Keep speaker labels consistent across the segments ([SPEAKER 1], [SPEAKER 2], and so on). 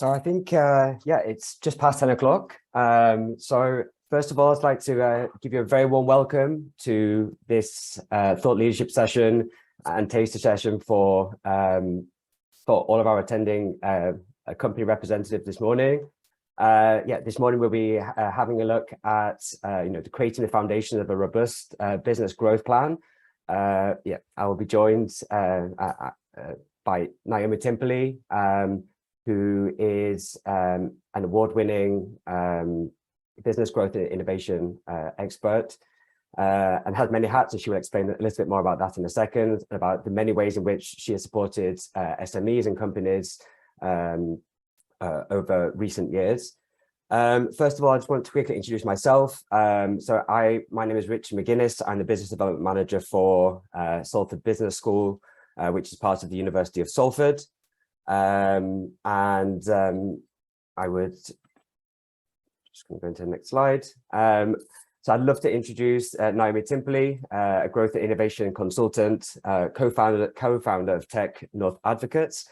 [SPEAKER 1] So I think, yeah, it's just past 10 o'clock. So first of all, I'd like to give you a very warm welcome to this thought leadership session and taster session for all of our attending company representatives this morning. Yeah, this morning we'll be having a look at, creating the foundation of a robust business growth plan. Yeah, I will be joined by Naomi Timperley, who is an award-winning business growth and innovation expert and has many hats, and she will explain a little bit more about that in a second, about the many ways in which she has supported SMEs and companies over recent years. First of all, I just want to quickly introduce myself. My name is Richard McGuinness. I'm the Business Development Manager for Salford Business School, which is part of the University of Salford. I would just going to go into the next slide. So I'd love to introduce Naomi Timperley, a growth and innovation consultant, co-founder of Tech North Advocates,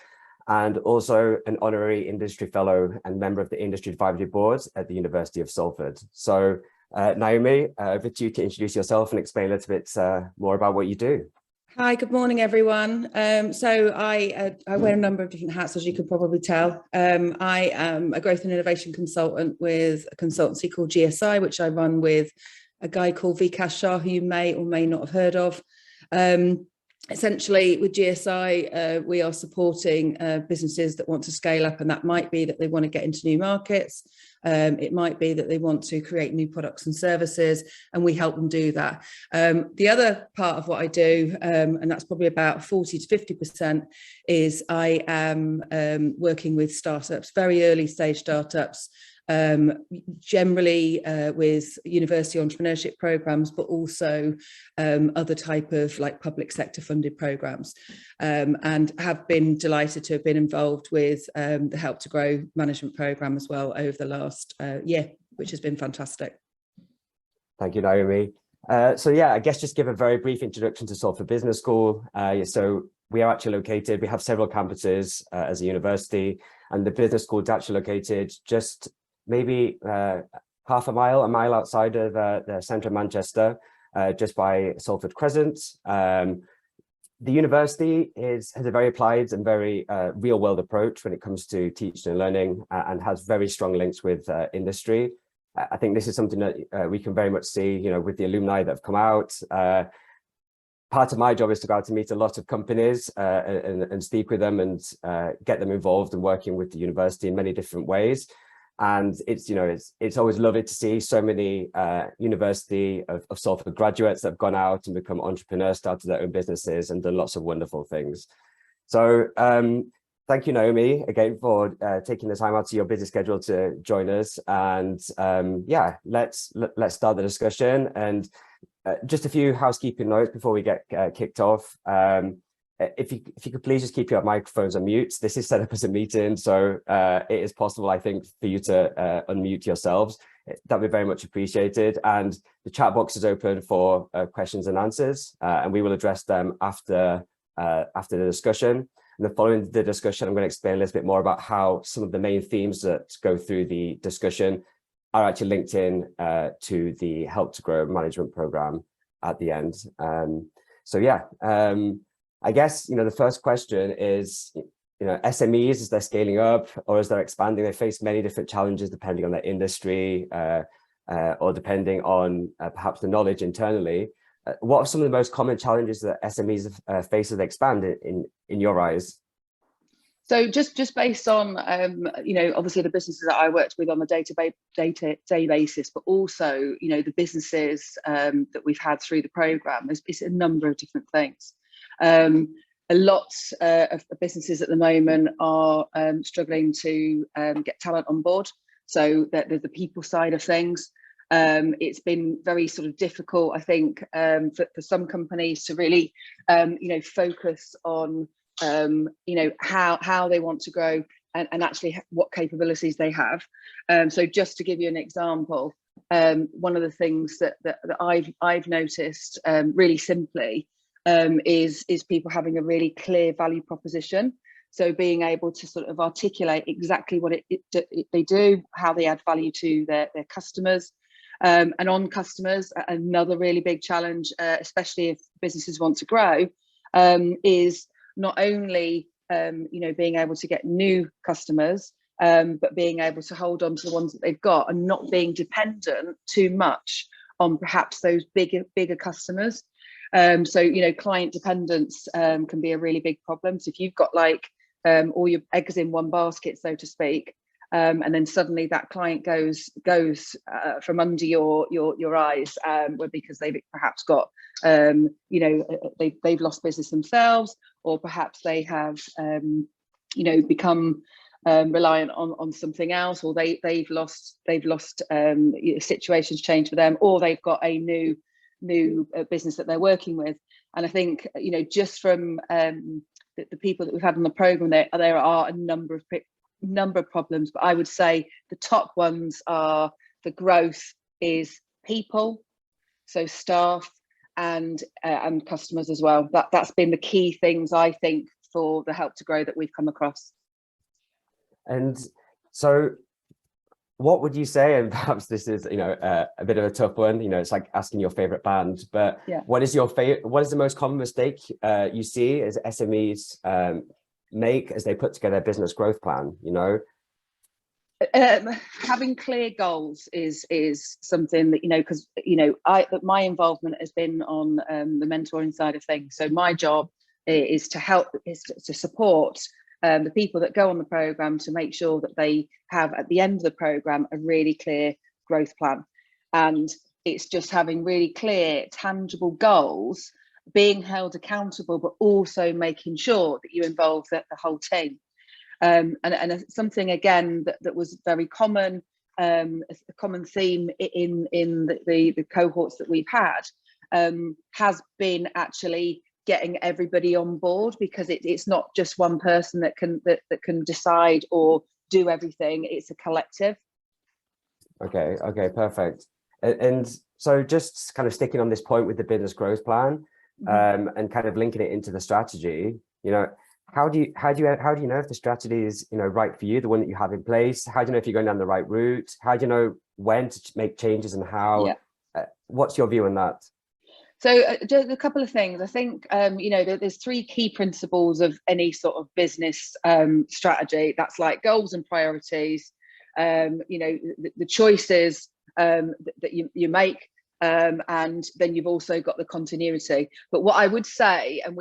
[SPEAKER 1] and also an honorary industry fellow and member of the Industry Advisory Board at the University of Salford. So Naomi, over to you to introduce yourself and explain a little bit more about what you do.
[SPEAKER 2] Hi, good morning, everyone. So I wear a number of different hats, as you could probably tell. I am a growth and innovation consultant with a consultancy called GSI, which I run with a guy called Vikas Shah, who you may or may not have heard of. Essentially, with GSI, we are supporting businesses that want to scale up, and that might be that they want to get into new markets. It might be that they want to create new products and services, and we help them do that. The other part of what I do, and that's probably about 40 to 50%, is I am working with startups, very early stage startups, generally with university entrepreneurship programs, but also other type of like public sector funded programs, and have been delighted to have been involved with the Help to Grow management program as well over the last year, which has been fantastic.
[SPEAKER 1] Thank you, Naomi. So yeah, I guess just give a very brief introduction to Salford Business School. So we are actually located, we have several campuses as a university, and the business school is actually located just maybe half a mile outside of the centre of Manchester, just by Salford Crescent. The university has a very applied and very real world approach when it comes to teaching and learning, and has very strong links with industry. I think this is something that we can very much see, with the alumni that have come out. Part of my job is to go out to meet a lot of companies and speak with them and get them involved and working with the university in many different ways. And it's always lovely to see so many University of Salford graduates that have gone out and become entrepreneurs, started their own businesses, and done lots of wonderful things. So thank you, Naomi, again for taking the time out of your busy schedule to join us. And yeah, let's start the discussion. And just a few housekeeping notes before we get kicked off. If you could please just keep your microphones on mute. This is set up as a meeting, so it is possible, I think, for you to unmute yourselves. That would be very much appreciated. And the chat box is open for questions and answers, and we will address them after the discussion. And then following the discussion, I'm going to explain a little bit more about how some of the main themes that go through the discussion are actually linked in to the Help to Grow management program at the end. So yeah. I guess, the first question is, SMEs, as they're scaling up or as they're expanding, they face many different challenges depending on their industry or depending on perhaps the knowledge internally. What are some of the most common challenges that SMEs face as they expand in your eyes?
[SPEAKER 3] So just based on, obviously the businesses that I worked with on a day-to-day basis, but also, the businesses that we've had through the program, it's a number of different things. A lot of businesses at the moment are struggling to get talent on board, so that there's the people side of things. It's been very sort of difficult, I think, for some companies to really, focus on, how they want to grow and actually what capabilities they have. So just to give you an example, one of the things that I've noticed really simply is people having a really clear value proposition. So being able to sort of articulate exactly what they do, how they add value to their customers. And on customers, another really big challenge, especially if businesses want to grow, is not only being able to get new customers, but being able to hold on to the ones that they've got and not being dependent too much on perhaps those bigger customers. So client dependence can be a really big problem. So if you've got like all your eggs in one basket, so to speak, and then suddenly that client goes from under your eyes, because they've perhaps got they've lost business themselves, or perhaps they have become reliant on something else, or they've lost situations change for them, or they've got a new business that they're working with. And I think just from the people that we've had on the program, there are a number of problems, but I would say the top ones are the growth is people, so staff and customers as well. That's been the key things, I think, for the Help to Grow that we've come across.
[SPEAKER 1] And so what would you say, and perhaps this is a bit of a tough one, it's like asking your favorite band, but yeah, what is the most common mistake you see as SMEs make as they put together a business growth plan?
[SPEAKER 3] Having clear goals is something that because my involvement has been on the mentoring side of things. So my job is to support the people that go on the program to make sure that they have at the end of the program a really clear growth plan. And it's just having really clear, tangible goals, being held accountable, but also making sure that you involve the whole team. And something again that was very common, a common theme in the cohorts that we've had, has been actually getting everybody on board, because it's not just one person that can decide or do everything. It's a collective.
[SPEAKER 1] Okay, perfect. And so just kind of sticking on this point with the business growth plan, and kind of linking it into the strategy, how do you know if the strategy is right for you, the one that you have in place? How do you know if you're going down the right route? How do you know when to make changes and how? Yeah. What's your view on that?
[SPEAKER 3] So just a couple of things. I think there's three key principles of any sort of business strategy. That's like goals and priorities, the choices that you make, and then you've also got the continuity. But what I would say, and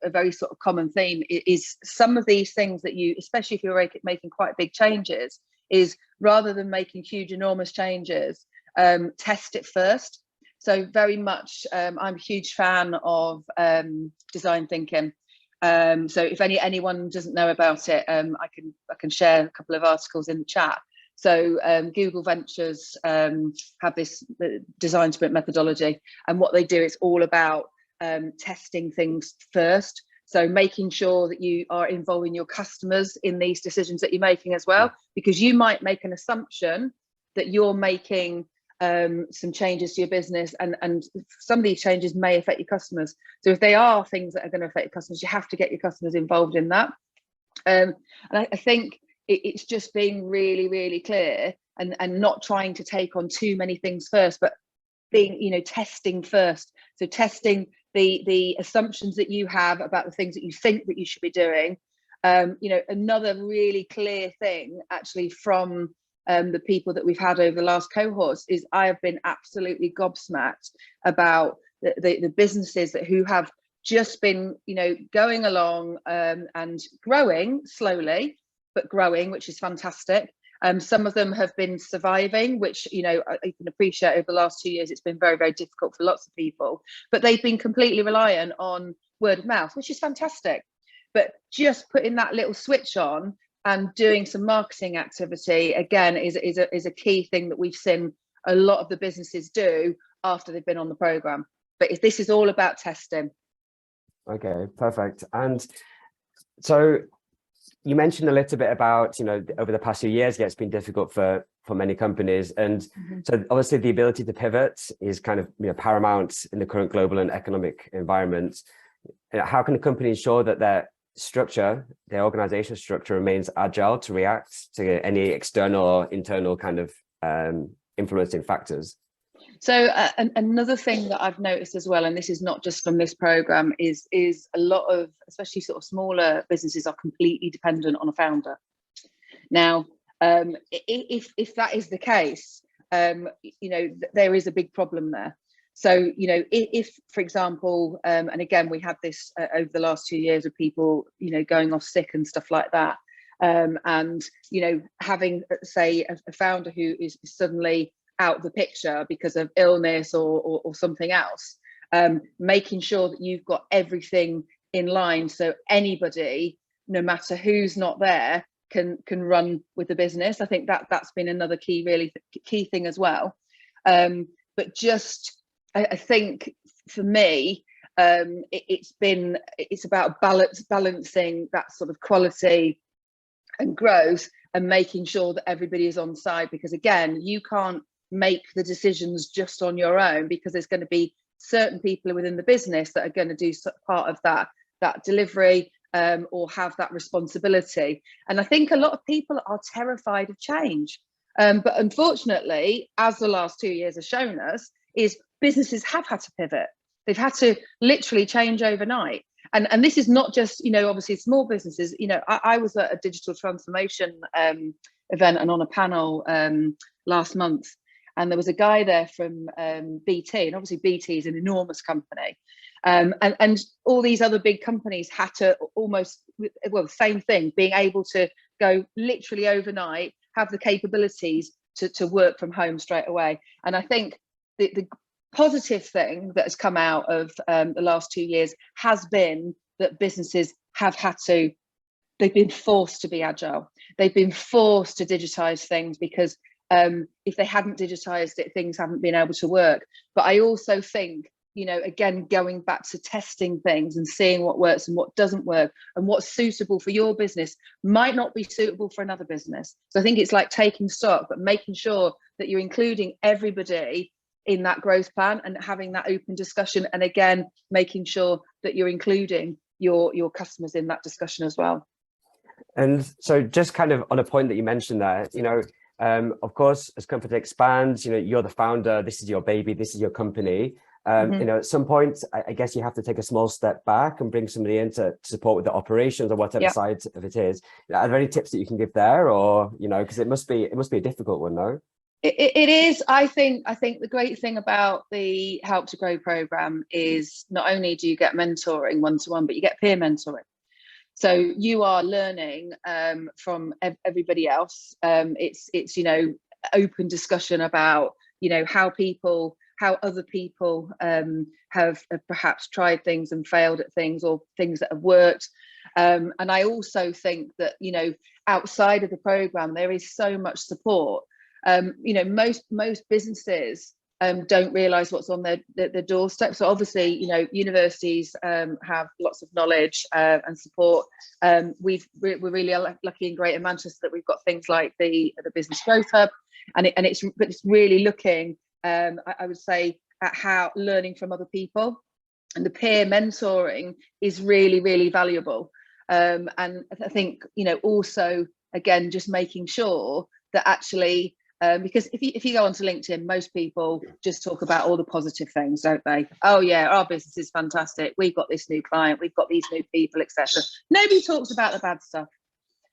[SPEAKER 3] a very sort of common theme is some of these things that you, especially if you're making quite big changes, is rather than making huge enormous changes, test it first. So very much, I'm a huge fan of design thinking. So if anyone doesn't know about it, I can share a couple of articles in the chat. So Google Ventures have this design sprint methodology, and what they do is all about testing things first. So making sure that you are involving your customers in these decisions that you're making as well, because you might make an assumption that you're making some changes to your business, and some of these changes may affect your customers. So if they are things that are going to affect your customers, you have to get your customers involved in that. And I think it's just being really, really clear and not trying to take on too many things first, but being, testing first. So testing the assumptions that you have about the things that you think that you should be doing. Another really clear thing actually from the people that we've had over the last cohorts is I have been absolutely gobsmacked about the businesses who have just been, going along and growing slowly, but growing, which is fantastic. Some of them have been surviving, which, I can appreciate over the last 2 years, it's been very, very difficult for lots of people, but they've been completely reliant on word of mouth, which is fantastic. But just putting that little switch on and doing some marketing activity, again, is a key thing that we've seen a lot of the businesses do after they've been on the program. But this is all about testing. Okay, perfect. And so you mentioned a little bit about, over the past few years, it's been difficult for many companies. And so obviously the ability to pivot is kind of paramount in the current global and economic environment. How can a company ensure that they're
[SPEAKER 1] structure, their organizational structure remains agile to react to any external or internal kind of influencing factors?
[SPEAKER 3] So another thing that I've noticed as well, and this is not just from this program, is a lot of, especially sort of smaller businesses, are completely dependent on a founder. Now, if that is the case, you know, there is a big problem there. So, you know, if for example, and again, we had this over the last 2 years of people, you know, going off sick and stuff like that, and you know, having say a founder who is suddenly out of the picture because of illness or something else, making sure that you've got everything in line so anybody, no matter who's not there, can run with the business. I think that's been another key thing as well. But just I think for me, it's about balancing that sort of quality and growth and making sure that everybody is on side, because again, you can't make the decisions just on your own, because there's going to be certain people within the business that are going to do part of that delivery, or have that responsibility. And I think a lot of people are terrified of change, but unfortunately, as the last 2 years have shown us, is businesses have had to pivot. They've had to literally change overnight. And this is not just, you know, obviously small businesses. You know, I was at a digital transformation event and on a panel last month, and there was a guy there from BT, and obviously BT is an enormous company, and all these other big companies had to almost, well, same thing, being able to go literally overnight, have the capabilities to work from home straight away. And I think the positive thing that has come out of the last 2 years has been that businesses have had to, they've been forced to be agile. They've been forced to digitize things, because if they hadn't digitized it, things haven't been able to work. But I also think, you know, again, going back to testing things and seeing what works and what doesn't work, and what's suitable for your business might not be suitable for another business. So I think it's like taking stock, but making sure that you're including everybody in that growth plan and having that open discussion, and again, making sure that you're including your customers in that discussion as well. And
[SPEAKER 1] so just kind of on a point that you mentioned there, you know, of course, as company expands, you know, you're the founder, this is your baby, this is your company. You know, at some point, I guess you have to take a small step back and bring somebody in to support with the operations or whatever side of it is. Are there any tips that you can give there, or, you know, because it must be a difficult one, no?
[SPEAKER 3] It is. I think the great thing about the Help to Grow program is not only do you get mentoring one-to-one, but you get peer mentoring. So you are learning from everybody else. It's you know, open discussion about, you know, how other people have perhaps tried things and failed at things, or things that have worked. And I also think that, you know, outside of the program, there is so much support. You know, most businesses don't realise what's on their doorstep. So obviously, you know, universities have lots of knowledge and support. We're really lucky in Greater Manchester that we've got things like the Business Growth Hub, and it's really looking, I would say, at how learning from other people, and the peer mentoring is really, really valuable. And I think, you know, also again, just making sure that actually, because if you go onto LinkedIn, most people just talk about all the positive things, don't they? Oh yeah, our business is fantastic. We've got this new client, we've got these new people, etc. Nobody talks about the bad stuff.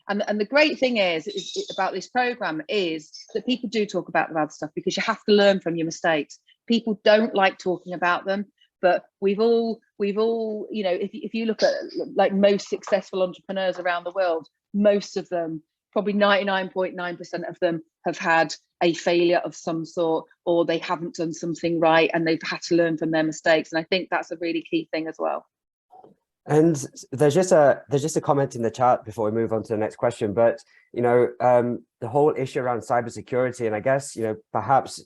[SPEAKER 3] And the great thing is about this program is that people do talk about the bad stuff, because you have to learn from your mistakes. People don't like talking about them, but we've all, you know, if you look at like most successful entrepreneurs around the world, most of them, probably 99.9% of them, have had a failure of some sort, or they haven't done something right and they've had to learn from their mistakes. And I think that's a really key thing as well.
[SPEAKER 1] And there's just a comment in the chat before we move on to the next question, but, you know, the whole issue around cybersecurity, and I guess, you know, perhaps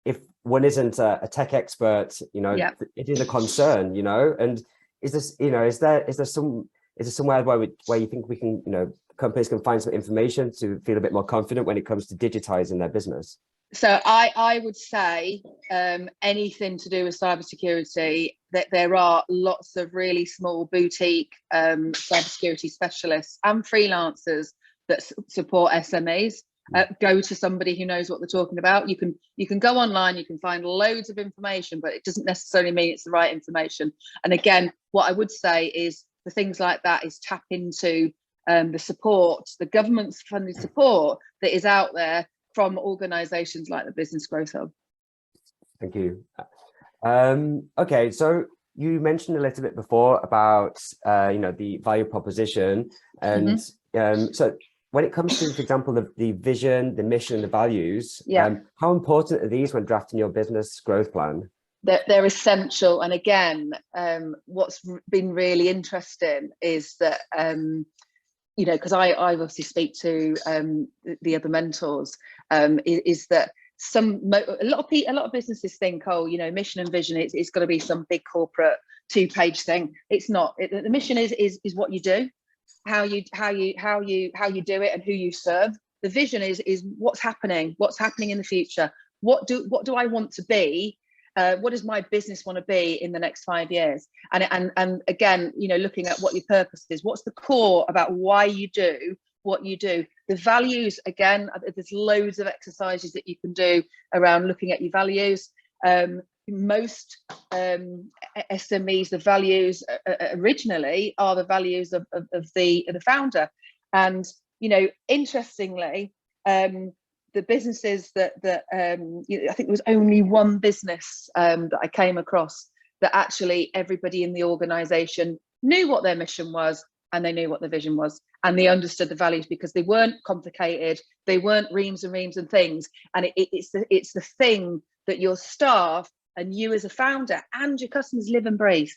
[SPEAKER 1] if one isn't a tech expert, you know, it is a concern, you know. And is this, you know, is there somewhere where you think we can, you know, companies can find some information to feel a bit more confident when it comes to digitizing their business?
[SPEAKER 3] So I would say anything to do with cybersecurity, that there are lots of really small boutique cybersecurity specialists and freelancers that support SMEs. Go to somebody who knows what they're talking about. You can go online, you can find loads of information, but it doesn't necessarily mean it's the right information. And again, what I would say is the things like that is tap into the support, the government's funded support that is out there from organisations like the Business Growth Hub.
[SPEAKER 1] Thank you. Okay, so you mentioned a little bit before about the value proposition, and so when it comes to, for example, the vision, the mission, and the values, how important are these when drafting your business growth plan?
[SPEAKER 3] They're essential. And again, what's been really interesting is that, because I obviously speak to the other mentors, is that a lot of businesses think, oh, mission and vision, it's got to be some big corporate 2-page thing. It's not. The mission is what you do, how you do it, and who you serve. The vision is what's happening in the future. What do I want to be? What does my business want to be in the next 5 years? And again, looking at what your purpose is, what's the core about why you do what you do. The values, again, there's loads of exercises that you can do around looking at your values. Most SMEs, the values originally are the values of the founder. And interestingly, the businesses that I think there was only one business that I came across that actually everybody in the organization knew what their mission was, and they knew what the vision was, and they understood the values, because they weren't complicated, they weren't reams and reams and things, and it's the thing that your staff and you as a founder and your customers live and breathe.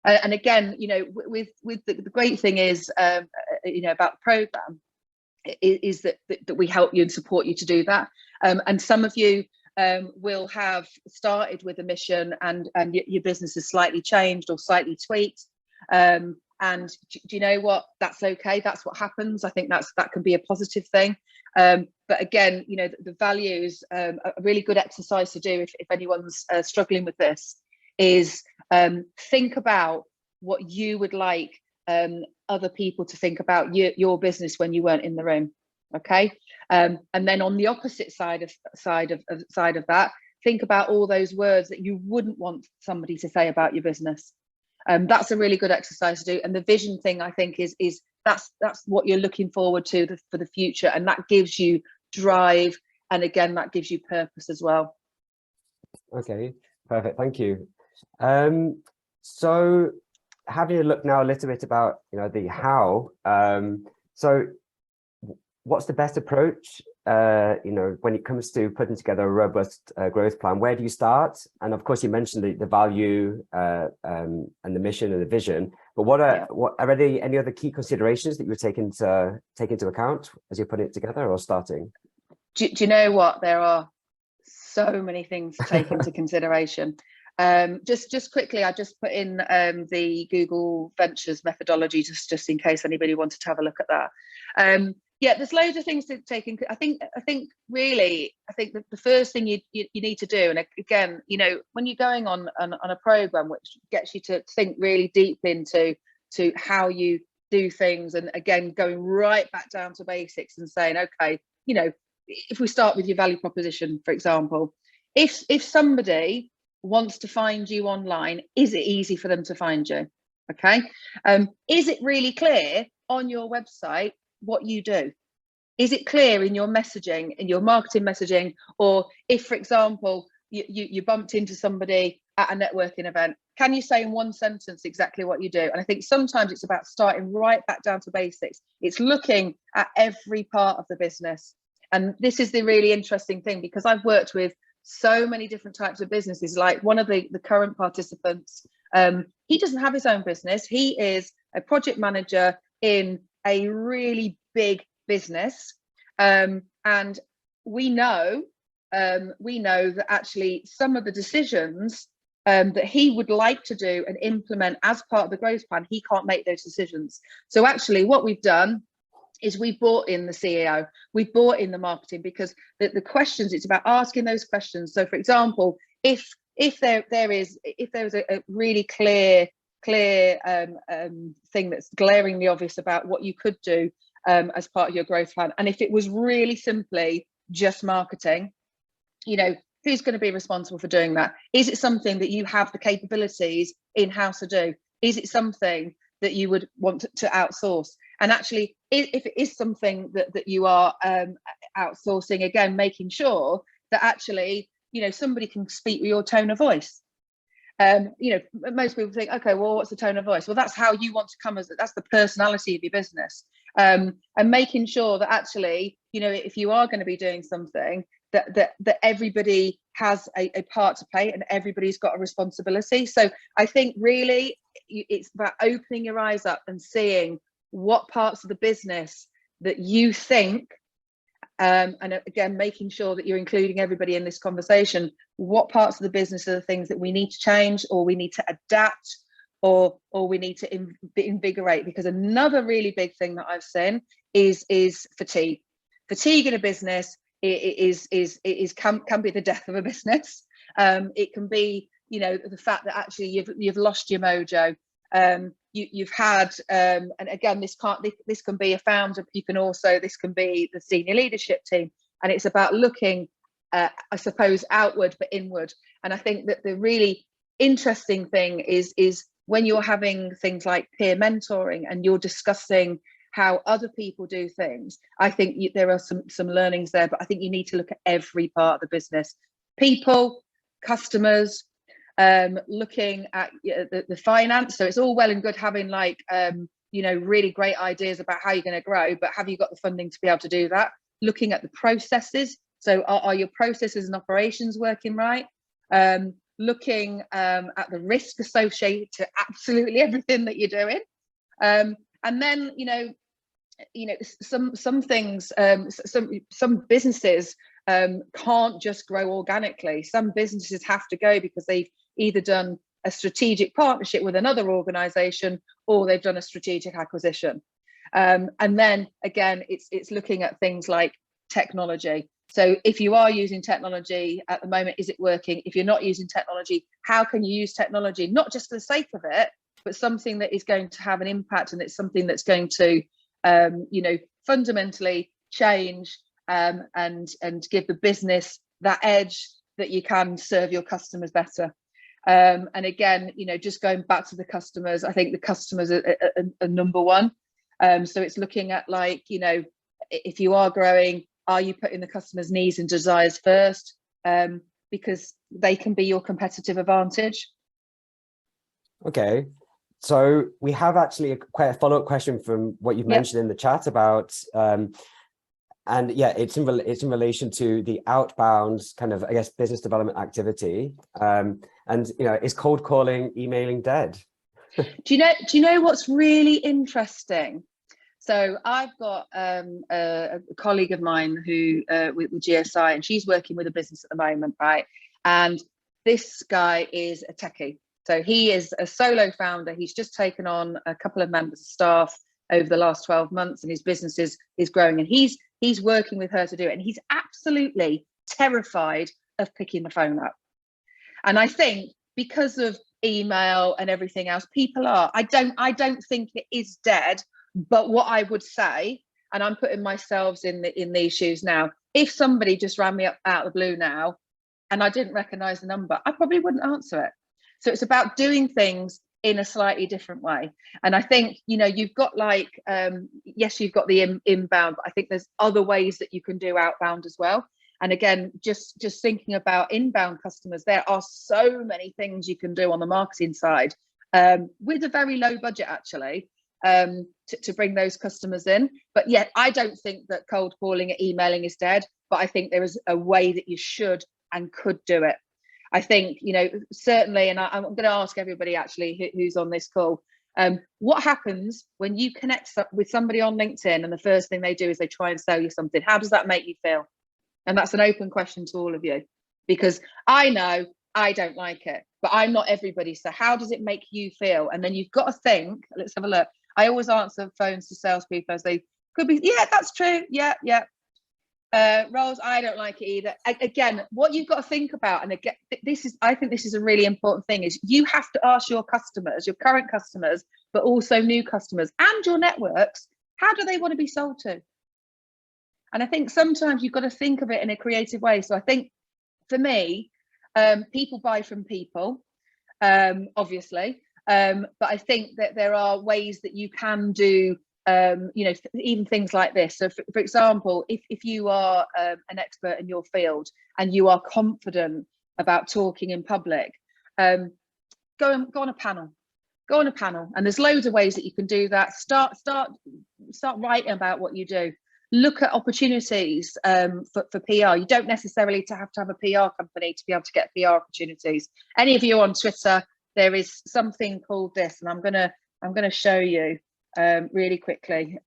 [SPEAKER 3] And again, with the great thing is, about the program, is that we help you and support you to do that. And some of you will have started with a mission, and your business has slightly changed or slightly tweaked. And do you know what? That's okay. That's what happens. I think that can be a positive thing. But again, the values, a really good exercise to do if anyone's struggling with this is think about what you would like other people to think about your business when you weren't in the room. Okay. And then on the opposite side of that, think about all those words that you wouldn't want somebody to say about your business. That's a really good exercise to do. And the vision thing, I think, is that's what you're looking forward to for the future, and that gives you drive, and again, that gives you purpose as well. Okay,
[SPEAKER 1] perfect, thank you. So having a look now a little bit about the how. So what's the best approach when it comes to putting together a robust growth plan? Where do you start? And of course, you mentioned the value and the mission and the vision, but what are there any other key considerations that you would take into account as you're putting it together or starting?
[SPEAKER 3] Do you know what? There are so many things to take into consideration. Just quickly, I just put in the Google Ventures methodology just in case anybody wanted to have a look at that. Yeah, there's loads of things to take in. I think really, the first thing you need to do, and again, when you're going on a program which gets you to think really deep into how you do things, and again, going right back down to basics and saying, okay, if we start with your value proposition, for example, if somebody wants to find you online, is it easy for them to find you? Okay, is it really clear on your website what you do? Is it clear in your messaging, in your marketing messaging? Or if, for example, you bumped into somebody at a networking event, can you say in one sentence exactly what you do? And I think sometimes it's about starting right back down to basics. It's looking at every part of the business. And this is the really interesting thing, because I've worked with so many different types of businesses. Like one of the current participants, he doesn't have his own business. He is a project manager in a really big business, and we know that actually some of the decisions that he would like to do and implement as part of the growth plan, he can't make those decisions. So actually what we've done is we brought in the CEO, we brought in the marketing, because the questions, it's about asking those questions. So for example, if if there is a really clear thing that's glaringly obvious about what you could do as part of your growth plan, and if it was really simply just marketing, you know, who's going to be responsible for doing that? Is it something that you have the capabilities in-house to do? Is it something that you would want to outsource? And actually, if it is something that you are outsourcing, again, making sure that actually, you know, somebody can speak with your tone of voice. You know, most people think, okay, well, what's the tone of voice? Well, that's how you want to come, as that's the personality of your business. And making sure that actually, you know, if you are going to be doing something, that everybody has a part to play and everybody's got a responsibility. So I think really it's about opening your eyes up and seeing what parts of the business that you think, and again, making sure that you're including everybody in this conversation, what parts of the business are the things that we need to change, or we need to adapt, or we need to invigorate. Because another really big thing that I've seen is fatigue. Fatigue in a business can be the death of a business. It can be, you know, the fact that actually you've lost your mojo. You've had, and again, this can be a founder. This can be the senior leadership team, and it's about looking, I suppose, outward but inward. And I think that the really interesting thing is when you're having things like peer mentoring and you're discussing how other people do things. I think there are some learnings there, but I think you need to look at every part of the business: people, customers, looking at the finance. So it's all well and good having like you know, really great ideas about how you're going to grow, but have you got the funding to be able to do that? Looking at the processes. So are your processes and operations working right? Looking at the risk associated to absolutely everything that you're doing. And then, you know, some things, some businesses can't just grow organically. Some businesses have to go because they've either done a strategic partnership with another organization, or they've done a strategic acquisition. And then again, it's looking at things like technology. So if you are using technology at the moment, is it working? If you're not using technology, how can you use technology, not just for the sake of it, but something that is going to have an impact, and it's something that's going to, you know, fundamentally change and give the business that edge that you can serve your customers better. And again, you know, just going back to the customers, I think the customers are number one. So it's looking at, like, you know, if you are growing, are you putting the customer's needs and desires first? Because they can be your competitive advantage.
[SPEAKER 1] Okay. So we have actually quite a follow-up question from what you've mentioned in the chat about, and yeah, it's in relation to the outbound kind of, I guess, business development activity. And, you know, is cold calling, emailing dead?
[SPEAKER 3] Do you know what's really interesting? So I've got a colleague of mine who with GSI, and she's working with a business at the moment, right? And this guy is a techie. So he is a solo founder. He's just taken on a couple of members of staff over the last 12 months, and his business is growing. And he's working with her to do it. And he's absolutely terrified of picking the phone up. And I think because of email and everything else, people are. I don't think it is dead. But what I would say, and I'm putting myself in these shoes now, if somebody just rang me up out of the blue now and I didn't recognize the number, I probably wouldn't answer it. So it's about doing things in a slightly different way. And I think, you know, you've got like, yes, you've got the inbound, but I think there's other ways that you can do outbound as well. And again, just thinking about inbound customers, there are so many things you can do on the marketing side with a very low budget, actually, to bring those customers in. But yeah, I don't think that cold calling and emailing is dead, but I think there is a way that you should and could do it. I think, you know, certainly, and I'm going to ask everybody actually who's on this call, what happens when you connect with somebody on LinkedIn and the first thing they do is they try and sell you something? How does that make you feel? And that's an open question to all of you, because I know I don't like it, but I'm not everybody. So how does it make you feel? And then you've got to think, let's have a look. I always answer phones to salespeople as they could be, yeah, that's true. Yeah. Roles, I don't like it either. Again, what you've got to think about, and again, I think this is a really important thing, is you have to ask your customers, your current customers, but also new customers and your networks, how do they want to be sold to? And I think sometimes you've got to think of it in a creative way. So I think for me, people buy from people, obviously, but I think that there are ways that you can do, you know, even things like this. So for example, if you are an expert in your field and you are confident about talking in public, go on a panel. Go on a panel, and there's loads of ways that you can do that. Start writing about what you do. Look at opportunities for PR. You don't necessarily have to have a PR company to be able to get PR opportunities. Any of you on Twitter, there is something called this, and I'm gonna show you really quickly.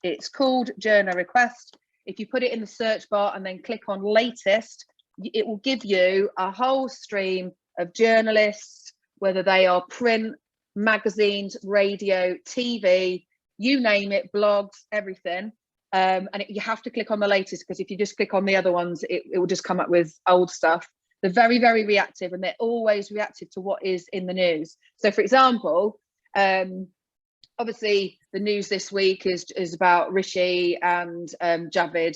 [SPEAKER 3] It's called Journal Request. If you put it in the search bar and then click on latest, it will give you a whole stream of journalists, whether they are print, magazines, radio, TV, you name it, blogs, everything. You have to click on the latest, because if you just click on the other ones, it will just come up with old stuff. They're very, very reactive, and they're always reactive to what is in the news. So for example, obviously the news this week is about Rishi and Javid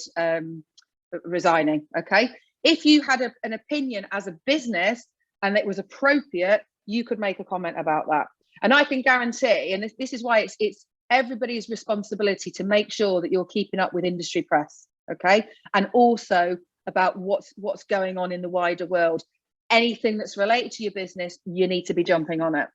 [SPEAKER 3] resigning. Okay, if you had an opinion as a business and it was appropriate, you could make a comment about that. And I can guarantee, and this is why it's everybody's responsibility to make sure that you're keeping up with industry press, okay, and also about what's going on in the wider world. Anything that's related to your business, you need to be jumping on it.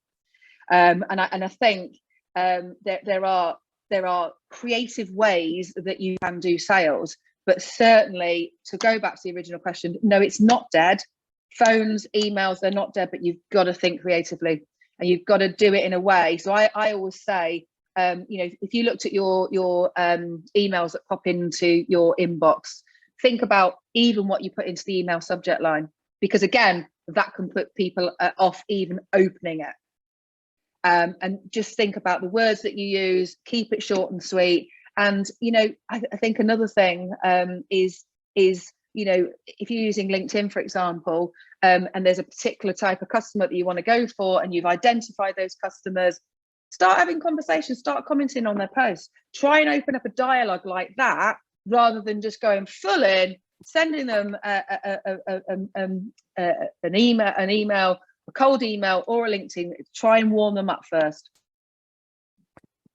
[SPEAKER 3] And I think there are creative ways that you can do sales, but certainly, to go back to the original question, no, it's not dead. Phones, emails, they're not dead, but you've got to think creatively, and you've got to do it in a way. So I always say, you know, if you looked at your emails that pop into your inbox, think about even what you put into the email subject line, because again, that can put people off even opening it. And just think about the words that you use, keep it short and sweet. And, you know, I think another thing is, you know, if you're using LinkedIn, for example, and there's a particular type of customer that you want to go for, and you've identified those customers, start having conversations, start commenting on their posts. Try and open up a dialogue like that, rather than just going full in, sending them an email, a cold email or a LinkedIn. Try and warm them up first.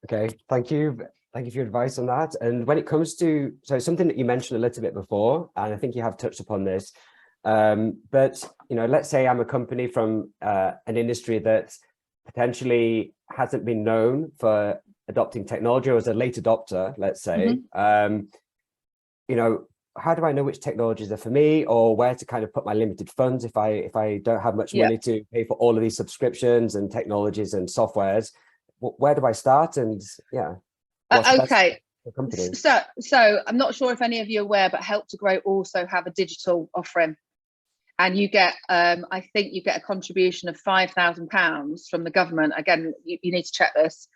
[SPEAKER 1] Okay, thank you. Thank you for your advice on that. And when it comes to, so something that you mentioned a little bit before, and I think you have touched upon this, but, you know, let's say I'm a company from an industry that potentially hasn't been known for adopting technology, or as a late adopter, let's say. You know, how do I know which technologies are for me, or where to kind of put my limited funds if I don't have much money to pay for all of these subscriptions and technologies and softwares? Where do I start? And yeah.
[SPEAKER 3] Okay, so I'm not sure if any of you are aware, but Help to Grow also have a digital offering, and you get I think you get a contribution of £5,000 from the government. Again, you need to check this,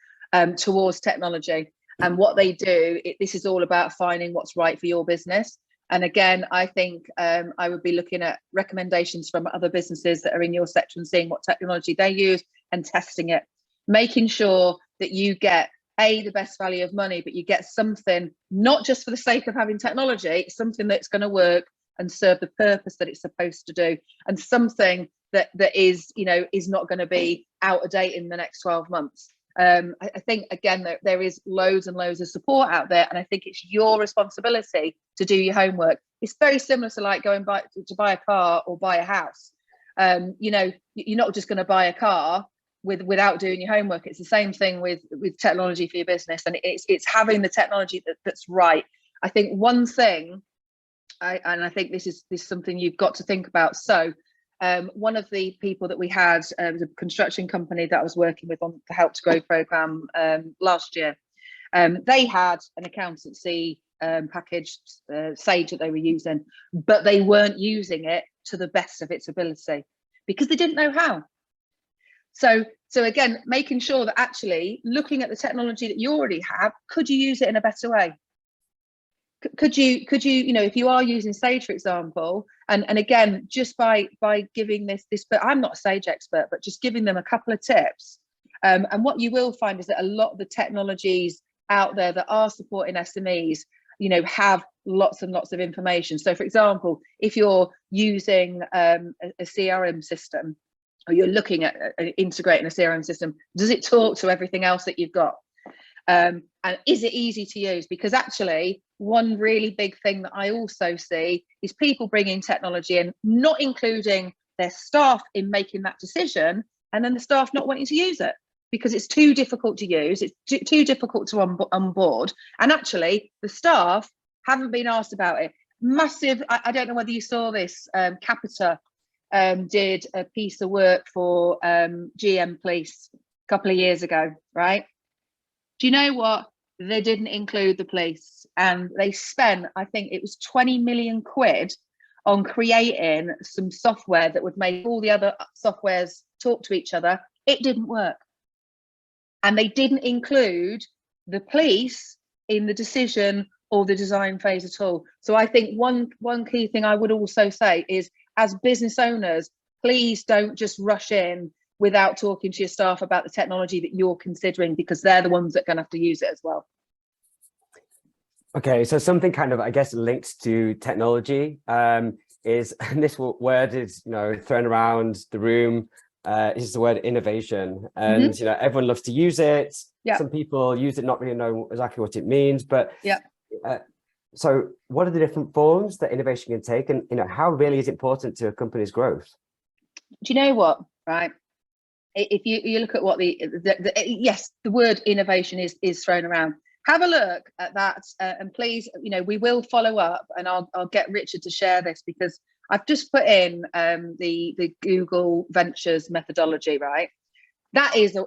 [SPEAKER 3] towards technology. And what they do, this is all about finding what's right for your business. And again, I think I would be looking at recommendations from other businesses that are in your sector and seeing what technology they use and testing it, making sure that you get the best value of money, but you get something not just for the sake of having technology, something that's going to work and serve the purpose that it's supposed to do, and something that is, you know, is not going to be out of date in the next 12 months. I think again there is loads and loads of support out there, and I think it's your responsibility to do your homework. It's very similar to like going to buy a car or buy a house. You know, you're not just going to buy a car without doing your homework. It's the same thing with technology for your business, and it's having the technology that's right. I think one thing, and I think this is something you've got to think about. So one of the people that we had was a construction company that I was working with on the Help to Grow program last year. They had an accountancy package, Sage, that they were using, but they weren't using it to the best of its ability because they didn't know how. So again, making sure that actually looking at the technology that you already have, could you use it in a better way? could you, if you are using Sage, for example, and again, just by giving this, but I'm not a Sage expert, but just giving them a couple of tips. And what you will find is that a lot of the technologies out there that are supporting SMEs, have lots and lots of information. So for example, if you're using a CRM system, or you're looking at integrating a CRM system, does it talk to everything else that you've got? And is it easy to use? Because actually, one really big thing that I also see is people bringing technology and not including their staff in making that decision, and then the staff not wanting to use it because it's too difficult to use, it's too difficult to onboard, and actually the staff haven't been asked about it. Massive, I don't know whether you saw this, Capita did a piece of work for GM Police a couple of years ago, right? Do you know what? They didn't include the police, and they spent, I think it was 20 million quid on creating some software that would make all the other softwares talk to each other. It didn't work. And they didn't include the police in the decision or the design phase at all. So I think one key thing I would also say is, as business owners, please don't just rush in without talking to your staff about the technology that you're considering, because they're the ones that are going to have to use it as well.
[SPEAKER 1] Okay, so something kind of, I guess, linked to technology is, and this word is, thrown around the room, is the word innovation. And, everyone loves to use it.
[SPEAKER 3] Yeah.
[SPEAKER 1] Some people use it, not really know exactly what it means, but
[SPEAKER 3] yeah.
[SPEAKER 1] So what are the different forms that innovation can take, and, how really is it important to a company's growth?
[SPEAKER 3] Do you know what, right? If you look at what yes, the word innovation is thrown around. Have a look at that, and please, we will follow up, and I'll get Richard to share this, because I've just put in the Google Ventures methodology, right? That is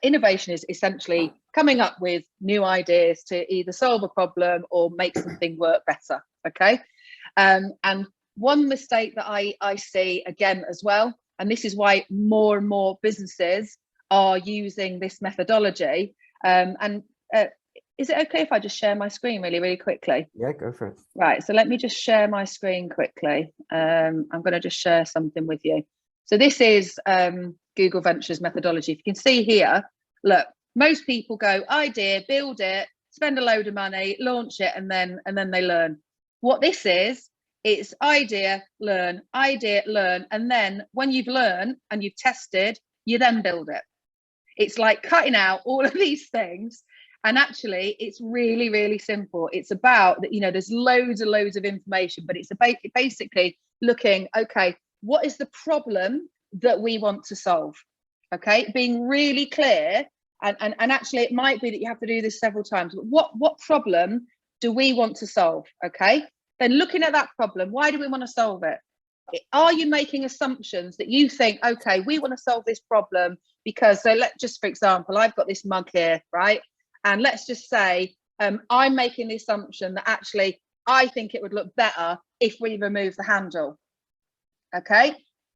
[SPEAKER 3] innovation is essentially coming up with new ideas to either solve a problem or make something work better. Okay, and one mistake that I see again as well, and this is why more and more businesses are using this methodology. Is it okay if I just share my screen really quickly?
[SPEAKER 1] Yeah, go for it.
[SPEAKER 3] Right, so let me just share my screen quickly. I'm going to just share something with you. So this is Google Ventures methodology. If you can see here, look, most people go idea, build it, spend a load of money, launch it, and then they learn. What this is, it's idea, learn, and then when you've learned and you've tested, you then build it. It's like cutting out all of these things, and actually it's really simple. It's about that, there's loads of information, but it's basically looking, okay, what is the problem that we want to solve? Okay, being really clear, and actually it might be that you have to do this several times, but what problem do we want to solve? Okay, then looking at that problem, why do we want to solve it? Are you making assumptions that you think, okay, we want to solve this problem because, so let's just, for example, I've got this mug here, right? And let's just say I'm making the assumption that actually I think it would look better if we remove the handle. Okay,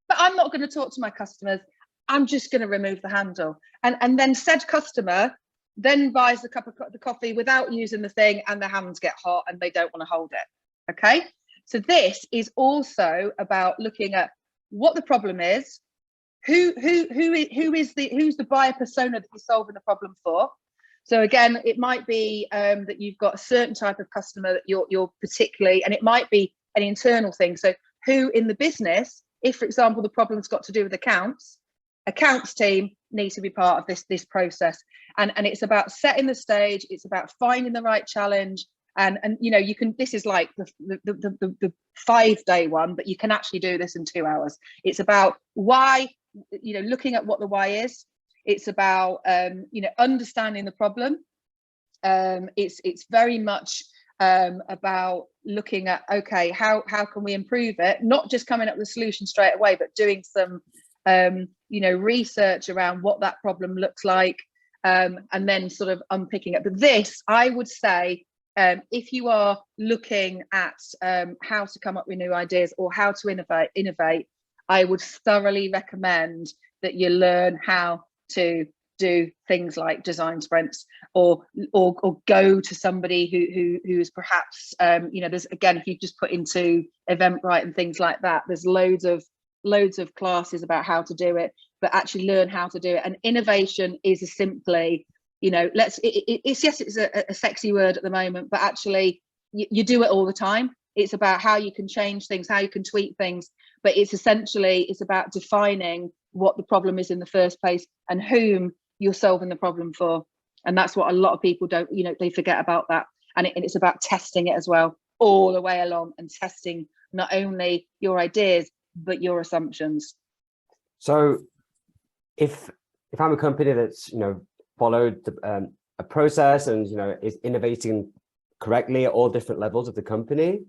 [SPEAKER 3] but I'm not going to talk to my customers. I'm just going to remove the handle, and then said customer then buys the cup of the coffee without using the thing, and their hands get hot and they don't want to hold it. Okay, so this is also about looking at what the problem is, who's the buyer persona that you're solving the problem for. So again, it might be that you've got a certain type of customer that you're particularly, and it might be an internal thing. So who in the business, if for example the problem's got to do with accounts team needs to be part of this process, and it's about setting the stage, it's about finding the right challenge, and you can, this is like the 5-day one, but you can actually do this in 2 hours. It's about why, looking at what the why is. It's about understanding the problem. It's very much about looking at, okay, how can we improve it, not just coming up with a solution straight away, but doing some research around what that problem looks like, and then sort of unpicking it. But this, I would say, if you are looking at how to come up with new ideas or how to innovate, I would thoroughly recommend that you learn how to do things like design sprints, or go to somebody who is perhaps there's, again, if you just put into Eventbrite and things like that, there's loads of classes about how to do it, but actually learn how to do it. And innovation is simply, it's a sexy word at the moment, but actually you do it all the time. It's about how you can change things, how you can tweak things, but it's about defining what the problem is in the first place and whom you're solving the problem for. And that's what a lot of people don't, they forget about that. And it's about testing it as well, all the way along, and testing not only your ideas, but your assumptions.
[SPEAKER 1] So if I'm a company that's, followed a process and, is innovating correctly at all different levels of the company,